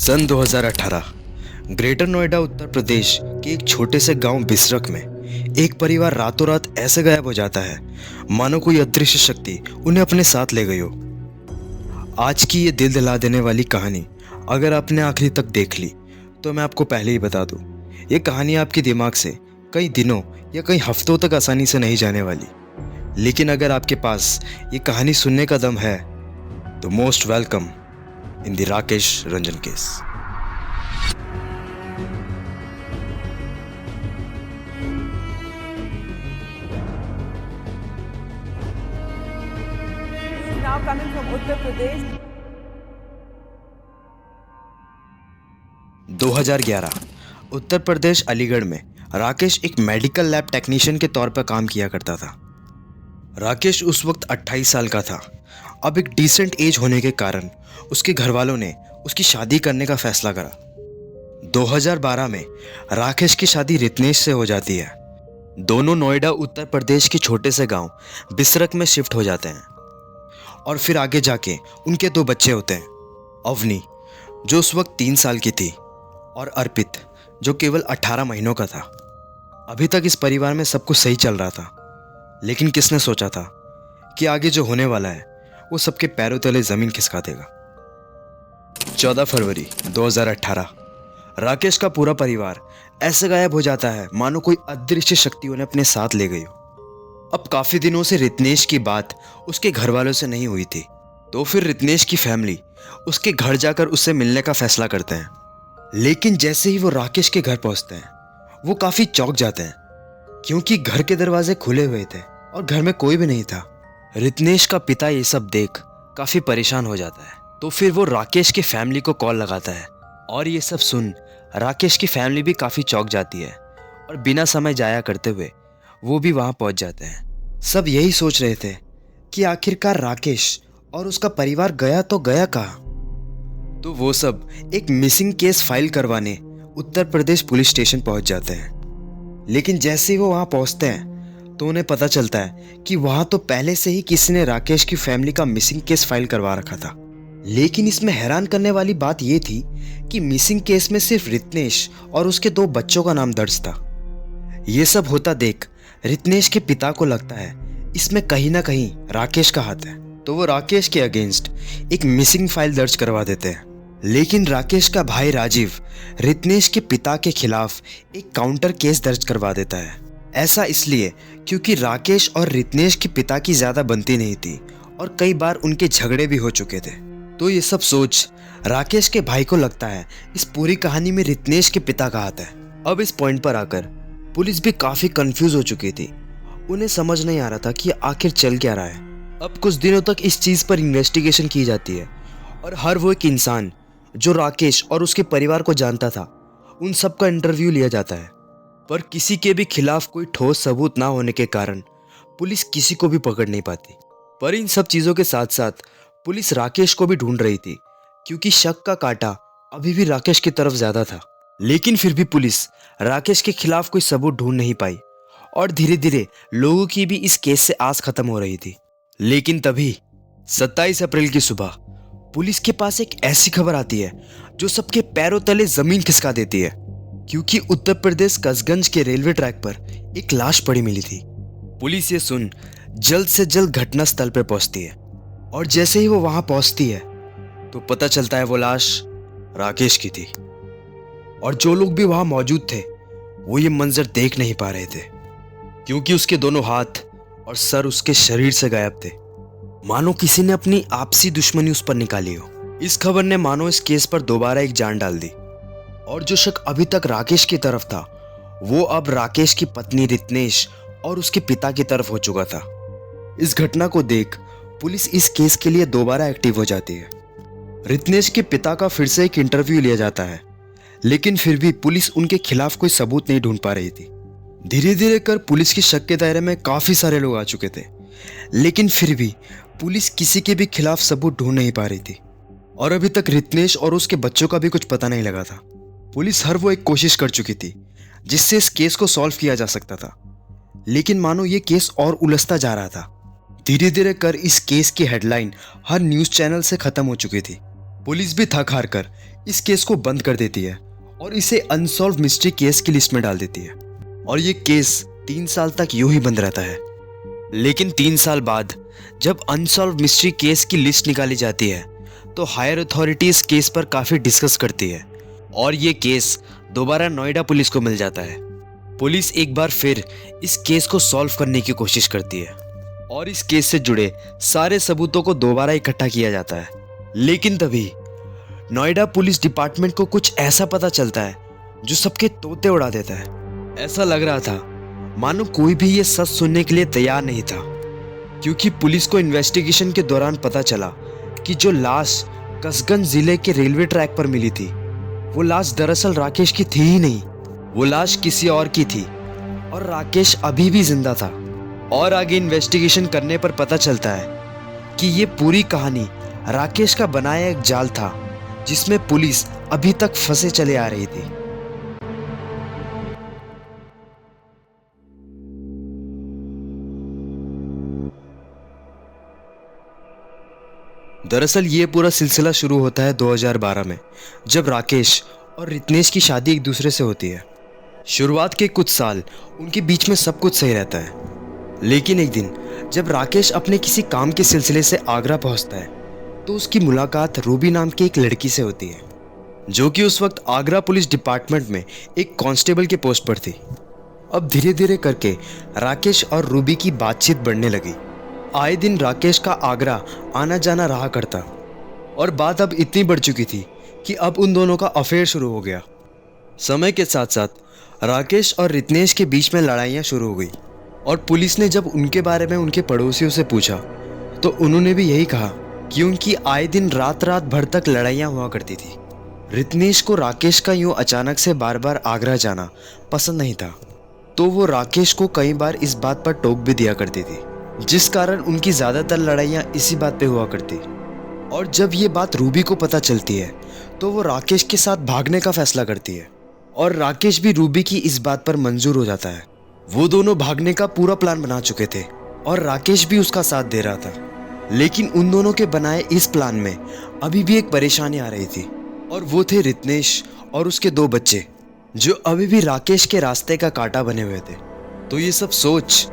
सन 2018 greater Noida Uttar Pradesh के एक छोटे से गांव बिसरख में एक परिवार रातों रात ऐसे गायब हो जाता है मानो कोई अदृश्य शक्ति उन्हें अपने साथ ले गई हो। आज की ये दिल दिला देने वाली कहानी अगर आपने आखिरी तक देख ली तो मैं आपको पहले ही बता दूं, ये कहानी आपके दिमाग से कई दिनों या कई हफ्तों तक आसानी से नहीं जाने वाली। लेकिन अगर आपके पास ये कहानी सुनने का दम है तो most welcome in the Rakesh Ranjan case. Now coming from Uttar Pradesh. 2011 Uttar Pradesh Aligarh में राकेश एक मेडिकल लैब टेक्नीशियन के तौर पर काम किया करता था। राकेश उस वक्त 28 साल का था। अब एक डिसेंट एज होने के कारण उसके घर वालों ने उसकी शादी करने का फैसला करा। 2012 में राकेश की शादी रितनेश से हो जाती है। दोनों नोएडा उत्तर प्रदेश के छोटे से गांव बिसरख में शिफ्ट हो जाते हैं और फिर आगे जाके उनके दो बच्चे होते हैं, अवनी जो उस वक्त 3 साल की थी और अर्पित जो केवल 18 महीनों का था। अभी तक इस परिवार में सब कुछ सही चल रहा था, लेकिन किसने सोचा था कि आगे जो होने वाला है वो सबके पैरों तले जमीन खिसका देगा। 14 फरवरी 2018 राकेश का पूरा परिवार ऐसे गायब हो जाता है मानो कोई अदृश्य शक्ति उन्हें अपने साथ ले गई हो। अब काफी दिनों से रितनेश की बात उसके घर वालों से नहीं हुई थी, तो फिर रितनेश की फैमिली उसके घर जाकर उससे मिलने का फैसला करते हैं। लेकिन जैसे ही वो राकेश के घर पहुंचते हैं वो काफी चौंक जाते हैं, क्योंकि घर के दरवाजे खुले हुए थे और घर में कोई भी नहीं था। रितनेश का पिता ये सब देख काफी परेशान हो जाता है, तो फिर वो राकेश की फैमिली को कॉल लगाता है और ये सब सुन राकेश की फैमिली भी काफी चौंक जाती है और बिना समय जाया करते हुए वो भी वहां पहुंच जाते हैं। सब यही सोच रहे थे कि आखिरकार राकेश और उसका परिवार गया तो गया कहाँ। तो वो सब एक मिसिंग केस फाइल करवाने उत्तर प्रदेश पुलिस स्टेशन पहुंच जाते हैं। लेकिन जैसे ही वो वहां पहुंचते हैं तो उन्हें पता चलता है कि वहां तो पहले से ही किसी ने राकेश की फैमिली का मिसिंग केस फाइल करवा रखा था। लेकिन इसमें हैरान करने वाली बात यह थी कि मिसिंग केस में सिर्फ रितनेश और उसके 2 बच्चों का नाम दर्ज था। ये सब होता देख रितनेश के पिता को लगता है इसमें कहीं ना कहीं राकेश का हाथ है, तो वो राकेश के अगेंस्ट एक मिसिंग फाइल दर्ज करवा देते हैं। लेकिन राकेश का भाई राजीव रितनेश के पिता के खिलाफ एक काउंटर केस दर्ज करवा देता है। ऐसा इसलिए क्योंकि राकेश और रितनेश के पिता की ज्यादा बनती नहीं थी और कई बार उनके झगड़े भी हो चुके थे। तो ये सब सोच राकेश के भाई को लगता है इस पूरी कहानी में रितनेश के पिता का हाथ है। अब इस पॉइंट पर आकर पुलिस भी काफी कंफ्यूज हो चुकी थी। उन्हें समझ नहीं आ रहा था कि आखिर चल क्या रहा है। अब कुछ दिनों तक इस चीज पर इन्वेस्टिगेशन की जाती है और हर वो एक इंसान जो राकेश और उसके परिवार को जानता था उन सब का इंटरव्यू लिया जाता है, पर किसी के भी खिलाफ कोई ठोस सबूत ना होने के कारण पुलिस किसी को भी पकड़ नहीं पाती। पर इन सब चीजों के साथ साथ पुलिस राकेश को भी ढूंढ रही थी, क्योंकि शक का कांटा अभी भी राकेश की तरफ ज्यादा था। लेकिन फिर भी पुलिस राकेश के खिलाफ कोई सबूत ढूंढ नहीं पाई और धीरे धीरे लोगों की भी इस केस से आस खत्म हो रही थी। लेकिन तभी 27 अप्रैल की सुबह पुलिस के पास एक ऐसी खबर आती है जो सबके पैरों तले जमीन खिसका देती है, क्योंकि उत्तर प्रदेश कसगंज के रेलवे ट्रैक पर एक लाश पड़ी मिली थी। पुलिस ये सुन जल्द से जल्द घटना स्थल पर पहुंचती है और जैसे ही वो वहां पहुंचती है तो पता चलता है वो लाश राकेश की थी। और जो लोग भी वहां मौजूद थे वो ये मंजर देख नहीं पा रहे थे, क्योंकि उसके दोनों हाथ और सर उसके शरीर से गायब थे, मानो किसी ने अपनी आपसी दुश्मनी उस पर निकाली हो। इस खबर ने मानो इस केस पर दोबारा एक जान डाल दी और जो शक अभी तक राकेश की तरफ था वो अब राकेश की पत्नी रितनेश और उसके पिता की तरफ हो चुका था। इस घटना को देख पुलिस इस केस के लिए दोबारा एक्टिव हो जाती है। रितनेश के पिता का फिर से एक इंटरव्यू लिया जाता है, लेकिन फिर भी पुलिस उनके खिलाफ कोई सबूत नहीं ढूंढ पा रही थी। धीरे धीरे कर पुलिस की शक के दायरे में काफी सारे लोग आ चुके थे, लेकिन फिर भी पुलिस किसी के भी खिलाफ सबूत ढूंढ नहीं पा रही थी और अभी तक रितनेश और उसके बच्चों का भी कुछ पता नहीं लगा था। पुलिस हर वो एक कोशिश कर चुकी थी जिससे इस केस को सॉल्व किया जा सकता था, लेकिन मानो ये केस और उलझता जा रहा था। धीरे धीरे कर इस केस की हेडलाइन हर न्यूज चैनल से खत्म हो चुकी थी पुलिस भी थक हार कर इस केस को बंद कर देती है और इसे अनसॉल्व मिस्ट्री केस की लिस्ट में डाल देती है और ये केस 3 साल तक यूं ही बंद रहता है। लेकिन 3 साल बाद जब अनसॉल्व मिस्ट्री केस की लिस्ट निकाली जाती है तो हायर अथॉरिटी इस केस पर काफ़ी डिस्कस करती है और ये केस दोबारा नोएडा पुलिस को मिल जाता है। पुलिस एक बार फिर इस केस को सॉल्व करने की कोशिश करती है और इस केस से जुड़े सारे सबूतों को दोबारा इकट्ठा किया जाता है। लेकिन तभी नोएडा पुलिस डिपार्टमेंट को कुछ ऐसा पता चलता है जो सबके तोते उड़ा देता है। ऐसा लग रहा था मानो कोई भी ये सच सुनने के लिए तैयार नहीं था, क्योंकि पुलिस को इन्वेस्टिगेशन के दौरान पता चला कि जो लाश कसगंज जिले के रेलवे ट्रैक पर मिली थी वो लाश दरअसल राकेश की थी ही नहीं, वो लाश किसी और की थी और राकेश अभी भी जिंदा था। और आगे इन्वेस्टिगेशन करने पर पता चलता है कि ये पूरी कहानी राकेश का बनाया एक जाल था जिसमें पुलिस अभी तक फंसे चले आ रही थी। दरअसल ये पूरा सिलसिला शुरू होता है 2012 में, जब राकेश और रित्नेश की शादी एक दूसरे से होती है। शुरुआत के कुछ साल उनके बीच में सब कुछ सही रहता है, लेकिन एक दिन जब राकेश अपने किसी काम के सिलसिले से आगरा पहुंचता है तो उसकी मुलाकात रूबी नाम की एक लड़की से होती है, जो कि उस वक्त आगरा पुलिस डिपार्टमेंट में एक कांस्टेबल के पोस्ट पर थी। अब धीरे धीरे करके राकेश और रूबी की बातचीत बढ़ने लगी। आए दिन राकेश का आगरा आना जाना रहा करता और बात अब इतनी बढ़ चुकी थी कि अब उन दोनों का अफेयर शुरू हो गया। समय के साथ साथ राकेश और रित्नेश के बीच में लड़ाइयाँ शुरू हो गई और पुलिस ने जब उनके बारे में उनके पड़ोसियों से पूछा तो उन्होंने भी यही कहा कि उनकी आए दिन रात रात भर तक लड़ाइयाँ हुआ करती थी। रित्नेश को राकेश का यूँ अचानक से बार बार आगरा जाना पसंद नहीं था, तो वो राकेश को कई बार इस बात पर टोक भी दिया करती थी, जिस कारण उनकी ज़्यादातर लड़ाइयाँ इसी बात पे हुआ करती। और जब ये बात रूबी को पता चलती है तो वो राकेश के साथ भागने का फैसला करती है और राकेश भी रूबी की इस बात पर मंजूर हो जाता है। वो दोनों भागने का पूरा प्लान बना चुके थे और राकेश भी उसका साथ दे रहा था, लेकिन उन दोनों के बनाए इस प्लान में अभी भी एक परेशानी आ रही थी और वो थे रित्नेश और उसके 2 बच्चे, जो अभी भी राकेश के रास्ते का कांटा बने हुए थे। तो ये सब सोच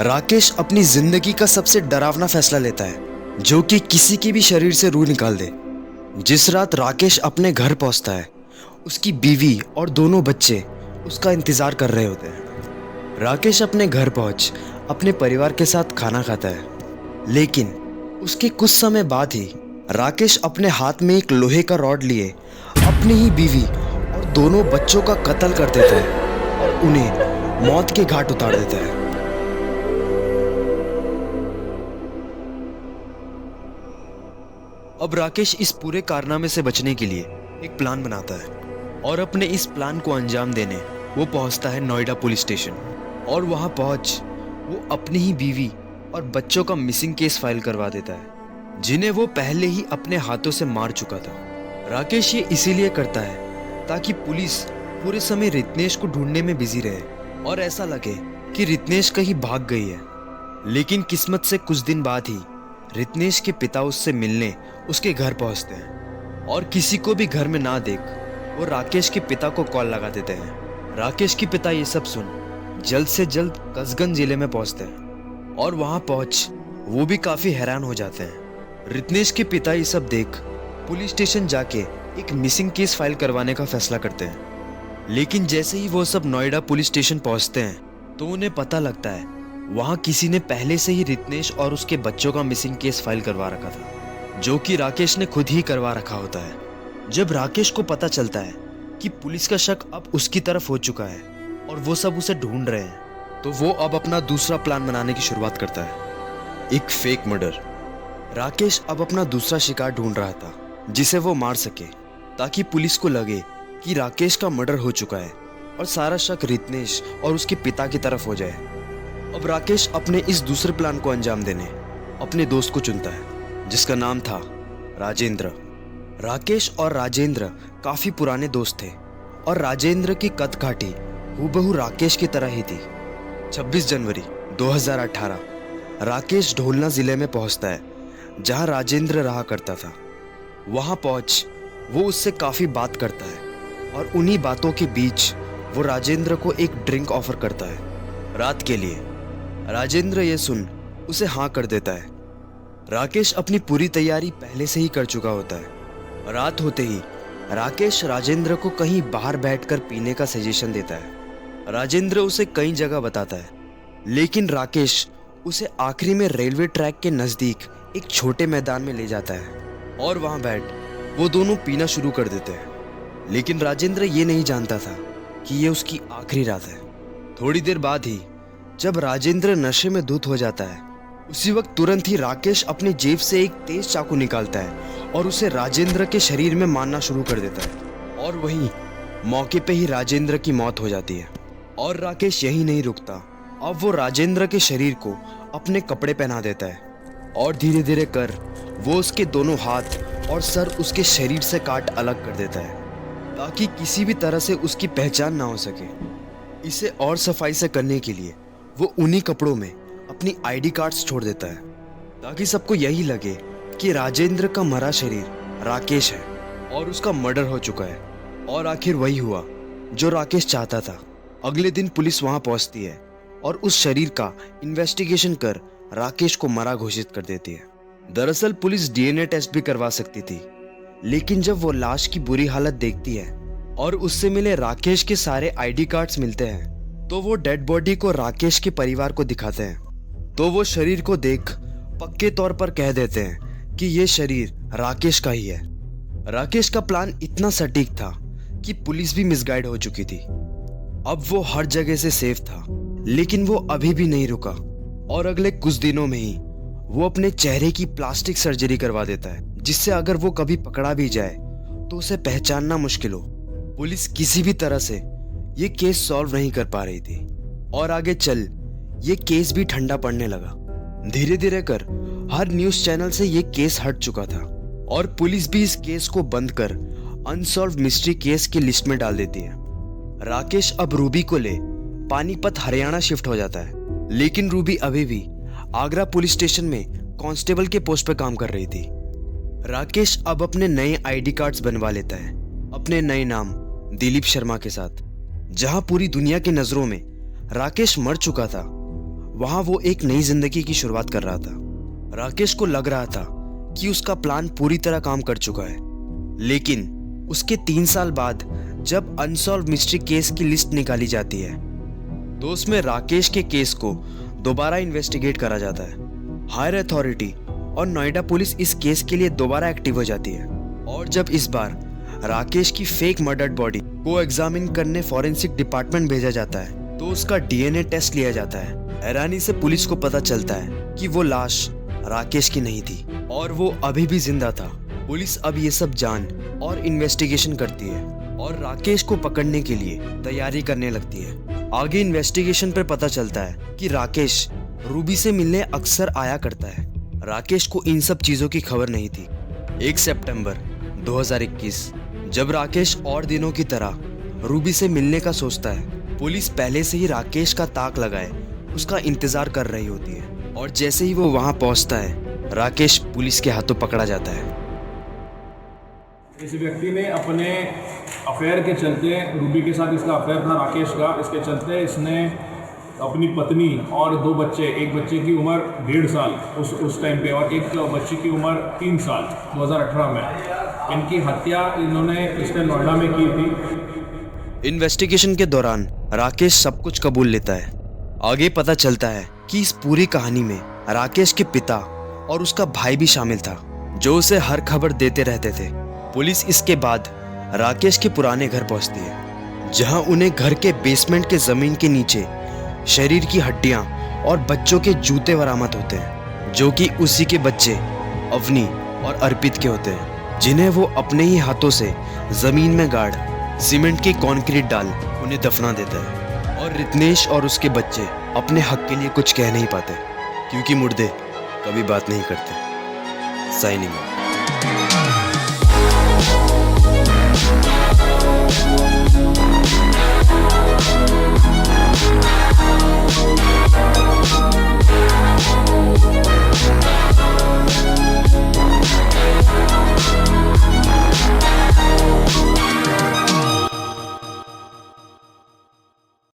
राकेश अपनी जिंदगी का सबसे डरावना फैसला लेता है, जो कि किसी के भी शरीर से रूह निकाल दे। जिस रात राकेश अपने घर पहुंचता है, उसकी बीवी और 2 बच्चे उसका इंतजार कर रहे होते हैं। राकेश अपने घर पहुंच अपने परिवार के साथ खाना खाता है, लेकिन उसके कुछ समय बाद ही राकेश अपने हाथ में एक लोहे का रॉड लिए अपनी ही बीवी और 2 बच्चों का कत्ल कर देता है और उन्हें मौत के घाट उतार देता है। अब राकेश इस पूरे कारनामे से बचने के लिए एक प्लान बनाता है और अपने इस प्लान को अंजाम देने वो पहुंचता है नोएडा पुलिस स्टेशन और वहां पहुंच वो अपनी ही बीवी और बच्चों का मिसिंग केस फाइल करवा देता है, जिन्हें वो पहले ही अपने हाथों से मार चुका था। राकेश ये इसीलिए करता है ताकि पुलिस पूरे समय रित्नेश को ढूंढने में बिजी रहे और ऐसा लगे कि रित्नेश कहीं भाग गई है। लेकिन किस्मत से कुछ दिन बाद ही रित्नेश के पिता उससे मिलने उसके घर पहुंचते हैं और किसी को भी घर में ना देख वो राकेश के पिता को कॉल लगा देते हैं। राकेश के पिता ये सब सुन जल्द से जल्द कसगंज जिले में पहुंचते हैं और वहां पहुंच वो भी काफी हैरान हो जाते हैं। रित्नेश के पिता ये सब देख पुलिस स्टेशन जाके एक मिसिंग केस फाइल करवाने का फैसला करते हैं, लेकिन जैसे ही वो सब नोएडा पुलिस स्टेशन पहुंचते हैं तो उन्हें पता लगता है वहां किसी ने पहले से ही रित्नेश और उसके बच्चों का मिसिंग केस फाइल करवा रखा था, जो कि राकेश ने खुद ही करवा रखा होता है। जब राकेश को पता चलता है कि पुलिस का शक अब उसकी तरफ हो चुका है और वो सब उसे ढूंढ रहे हैं, तो वो अब अपना दूसरा प्लान बनाने की शुरुआत करता है, एक फेक मर्डर। राकेश अब अपना दूसरा शिकार ढूंढ रहा था जिसे वो मार सके, ताकि पुलिस को लगे कि राकेश का मर्डर हो चुका है और सारा शक रित्नेश और उसके पिता की तरफ हो जाए। अब राकेश अपने इस दूसरे प्लान को अंजाम देने अपने दोस्त को चुनता है, जिसका नाम था राजेंद्र। राकेश और राजेंद्र काफी पुराने दोस्त थे और राजेंद्र की कद काठी हूबहू राकेश की तरह ही थी। 26 जनवरी 2018 राकेश ढोलना जिले में पहुंचता है, जहां राजेंद्र रहा करता था। वहाँ पहुँच वो उससे काफ़ी बात करता है और उन्हीं बातों के बीच वो राजेंद्र को एक ड्रिंक ऑफर करता है रात के लिए। राजेंद्र ये सुन उसे हाँ कर देता है। राकेश अपनी पूरी तैयारी पहले से ही कर चुका होता है। रात होते ही राकेश राजेंद्र को कहीं बाहर बैठकर पीने का सजेशन देता है। राजेंद्र उसे कई जगह बताता है, लेकिन राकेश उसे आखिरी में रेलवे ट्रैक के नज़दीक एक छोटे मैदान में ले जाता है और वहाँ बैठ वो दोनों पीना शुरू कर देते हैं। लेकिन राजेंद्र ये नहीं जानता था कि ये उसकी आखिरी रात है। थोड़ी देर बाद ही जब राजेंद्र नशे में धुत हो जाता है, उसी वक्त तुरंत ही राकेश अपनी जेब से एक तेज चाकू निकालता है और उसे राजेंद्र के शरीर में मारना शुरू कर देता है। और वहीं मौके पे ही राजेंद्र की मौत हो जाती है। और राकेश यही नहीं रुकता, अब वो राजेंद्र के शरीर को अपने कपड़े पहना देता है और धीरे धीरे कर वो उसके दोनों हाथ और सर उसके शरीर से काट अलग कर देता है ताकि किसी भी तरह से उसकी पहचान ना हो सके। इसे और सफाई से करने के लिए वो उन्हीं कपड़ों में अपनी आईडी कार्ड्स छोड़ देता है ताकि सबको यही लगे कि राजेंद्र का मरा शरीर राकेश है और उसका मर्डर हो चुका है। और आखिर वही हुआ जो राकेश चाहता था। अगले दिन पुलिस वहां पहुंचती है और उस शरीर का इन्वेस्टिगेशन कर राकेश को मरा घोषित कर देती है। दरअसल पुलिस डीएनए टेस्ट भी करवा सकती थी, लेकिन जब वो लाश की बुरी हालत देखती है और उससे मिले राकेश के सारे आईडी कार्ड्स मिलते हैं, तो वो डेड बॉडी को राकेश के परिवार को दिखाते हैं। तो वो शरीर को देख पक्के तौर पर कह देते हैं कि ये शरीर राकेश का ही है। राकेश का प्लान इतना सटीक था कि पुलिस भी मिसगाइड हो चुकी थी। अब वो हर जगह से सेफ था, लेकिन वो अभी भी नहीं रुका और अगले कुछ दिनों में ही वो अपने चेहरे की प्लास्टिक सर्जरी करवा देता है, जिससे अगर वो कभी पकड़ा भी जाए तो उसे पहचानना मुश्किल हो। पुलिस किसी भी तरह से ये केस सॉल्व नहीं कर पा रही थी और आगे चल ये केस भी ठंडा पड़ने लगा। धीरे धीरे कर हर न्यूज चैनल से ये केस हट चुका था और पुलिस भी इस केस को बंद कर अनसॉल्व मिस्ट्री केस की लिस्ट में डाल देती है। राकेश अब रूबी को ले पानीपत हरियाणा शिफ्ट हो जाता है, लेकिन रूबी अभी भी आगरा पुलिस स्टेशन में कांस्टेबल के पोस्ट पर काम कर रही थी। राकेश अब अपने नए आईडी कार्ड्स बनवा लेता है अपने नए नाम दिलीप शर्मा के साथ। जहां पूरी दुनिया की नजरों में राकेश मर चुका था, वहां वो एक नई जिंदगी की शुरुआत कर रहा था। राकेश को लग रहा था कि उसका प्लान पूरी तरह काम कर चुका है, लेकिन उसके 3 साल बाद जब अनसॉल्व मिस्ट्री केस की लिस्ट निकाली जाती है, तो उसमें राकेश के केस को दोबारा इन्वेस्टिगेट करा जाता है। हायर अथॉरिटी और नोएडा पुलिस इस केस के लिए दोबारा एक्टिव हो जाती है और जब इस बार राकेश की फेक मर्डर्ड बॉडी को एग्जामिन करने फॉरेंसिक डिपार्टमेंट भेजा जाता है, तो उसका डीएनए टेस्ट लिया जाता है। हैरानी से पुलिस को पता चलता है कि वो लाश राकेश की नहीं थी और वो अभी भी जिंदा था। पुलिस अब ये सब जान और इन्वेस्टिगेशन करती है और राकेश को पकड़ने के लिए तैयारी करने लगती है। आगे इन्वेस्टिगेशन पर पता चलता है कि राकेश रूबी से मिलने अक्सर आया करता है। राकेश को इन सब चीजों की खबर नहीं थी। 1 सितंबर 2021 जब राकेश और दिनों की तरह रूबी से मिलने का सोचता है, पुलिस पहले से ही राकेश का ताक लगाए उसका इंतजार कर रही होती है और जैसे ही वो वहां पहुंचता है, राकेश पुलिस के हाथों पकड़ा जाता है। इस व्यक्ति ने अपने अफेयर के चलते, रूबी के साथ इसका अफेयर था राकेश का, इसके चलते इसने अपनी पत्नी और 2 बच्चे, एक बच्चे की उम्र 1.5 साल उस टाइम पे और एक बच्चे की उम्र 3 साल 2018 में, इनकी हत्या इन्होंने इसने नोएडा में की थी। इन्वेस्टिगेशन के दौरान राकेश सब कुछ कबूल लेता है। आगे पता चलता है कि इस पूरी कहानी में राकेश के पिता और उसका भाई भी शामिल था, जो उसे हर खबर देते रहते थे। पुलिस इसके बाद राकेश के पुराने घर पहुंचती है, जहां उन्हें घर के बेसमेंट के जमीन के नीचे शरीर की हड्डियां और बच्चों के जूते बरामद होते हैं, जो कि उसी के बच्चे अवनी और अर्पित के होते हैं, जिन्हें वो अपने ही हाथों से जमीन में गाड़ सीमेंट की कंक्रीट डाल उन्हें दफना देता है। और रित्नेश और उसके बच्चे अपने हक के लिए कुछ कह नहीं पाते, क्योंकि मुर्दे कभी बात नहीं करते। साइनिंग।